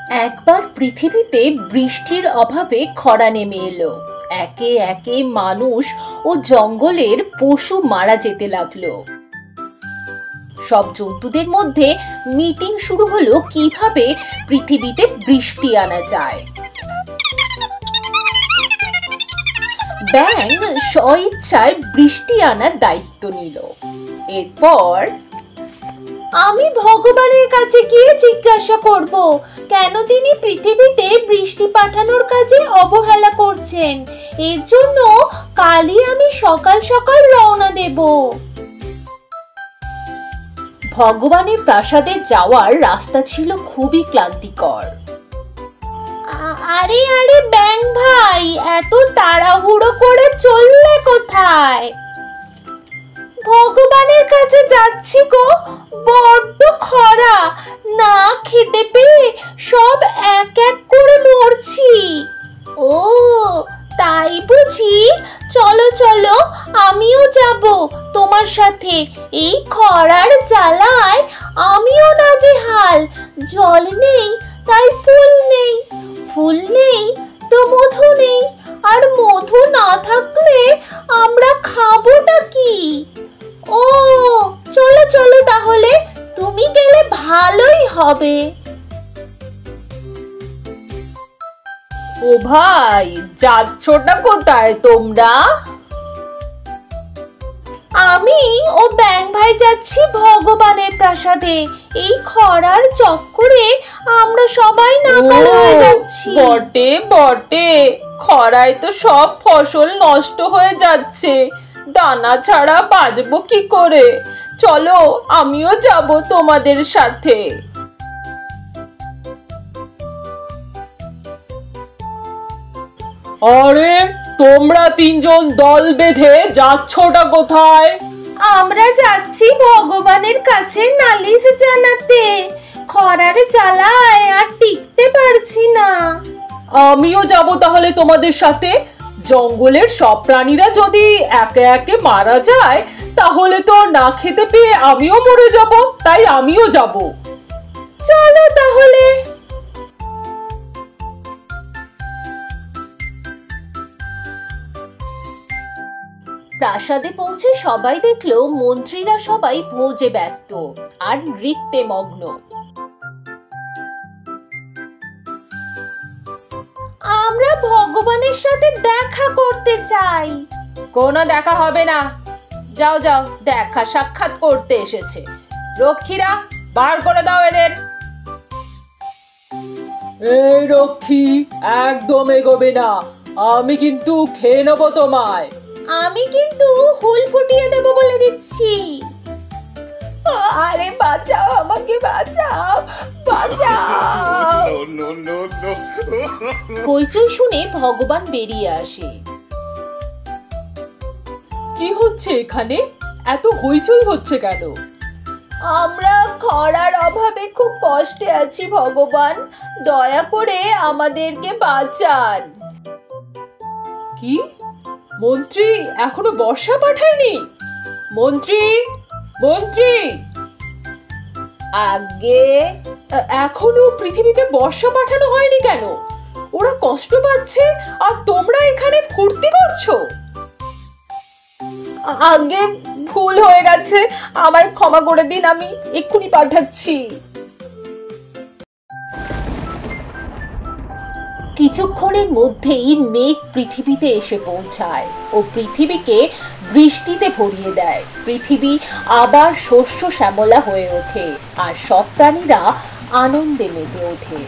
একবার পৃথিবীতে বৃষ্টির অভাবে খরা নেমে এলো। একে একে মানুষ ও জঙ্গলের পশু মারা যেতে লাগলো। সব জন্তুদের মধ্যে মিটিং শুরু হলো কিভাবে পৃথিবীতে বৃষ্টি আনা যায়। ব্যাঙ স্বইচ্ছায় বৃষ্টি আনার দায়িত্ব নিল। এরপর আমি ভগবানের কাছে গিয়ে জিজ্ঞাসা করব কেন তিনি পৃথিবীতে বৃষ্টি পাঠানোর কাজে অবহেলা করছেন। এর জন্য কালই আমি সকাল সকাল রওনা দেব। ভগবানের প্রাসাদে যাওয়ার রাস্তা ছিল খুবই ক্লান্তিকর। আরে আরে ব্যাঙ ভাই, এত তাড়াহুড়ো করে চললে কোথায়? ভগবানের কাছে যাচ্ছি গো, বড্ড খরা, না খেতে পেয়ে সব এক এক করে মরছি। ও তাই বুঝি, চলো চলো আমিও যাব তোমার সাথে। এই খরার জ্বালায় আমিও নাজেহাল। জল নেই তাই ফুল নেই, ফুল নেই তো মধু নেই, আর মধু না থাকলে আমরা খাবোটা কি? ও চলো চলো তাহলে, তুমি গেলে ভালোই হবে। ও ভাই, যাচ্ছোটা কোথায় তোমরা? আমি ও ব্যাঙ ভাই যাচ্ছি ভগবানের প্রাসাদে। এই খরার চক্করে আমরা সবাই নাকাল হয়ে যাচ্ছি। বটে বটে, খরায় তো সব ফসল নষ্ট হয়ে যাচ্ছে, দানা ছাড়া বাঁচবো কি করে? চলো আমিও যাব তোমাদের সাথে। আরে তোমরা তিনজন দল বেঁধে যাচ্ছোটা কোথায়? আমরা যাচ্ছি ভগবানের কাছে নালিশ জানাতে। খরার জ্বালায় আর টিকতে পারছি না। আমিও যাব তাহলে তোমাদের সাথে। জঙ্গলের সব প্রাণীরা যদি একে একে মারা যায় তাহলে তো না খেতে পেয়ে আমিও মরে যাব, তাই আমিও যাব। চলো তাহলে। প্রাসাদে পৌঁছে সবাই দেখলো মন্ত্রীরা সবাই ভোজে ব্যস্ত আর নৃত্যে মগ্ন। আমরা ভগবানের সাথে দেখা করতে চাই। কোনো দেখা হবে না, যাও যাও, দেখা সাক্ষাৎ করতে এসেছে। রক্ষীরা বার করে দাও এদের। এই রক্ষী, একদম এগোবে না, আমি কিন্তু খেয়ে নেবো তোমায়। আমি কিন্তু হুল ফুটিয়ে দেব বলে দিচ্ছি। আরে বাঁচাও, আমাকে বাঁচাও, বাঁচাও। হইচই শুনে ভগবান বেরিয়ে আসে। কি হচ্ছে এখানে? এত হইচই হচ্ছে কেন? আমরা খরার অভাবে খুব কষ্টে আছি ভগবান, দয়া করে আমাদেরকে বাঁচান। কি? মন্ত্রী এখনো বর্ষা পাঠায়নি? মন্ত্রী, মন্ত্রী, আগে এখনো পৃথিবীতে বর্ষা পাঠানো হয়নি কেন? ওরা কষ্ট পাচ্ছে আর তোমরা এখানে ফুর্তি করছো? আগে ভুল হয়ে গেছে, আমায় ক্ষমা করে দিন, আমি এক্ষুনি পাঠাচ্ছি। কিছুক্ষণের মধ্যেই মেঘ পৃথিবীতে এসে পৌঁছায় ও পৃথিবীকে বৃষ্টিতে ভরিয়ে দেয়। পৃথিবী আবার শস্য শ্যামলা হয়ে ওঠে আর সব প্রাণীরা আনন্দে মেতে ওঠে।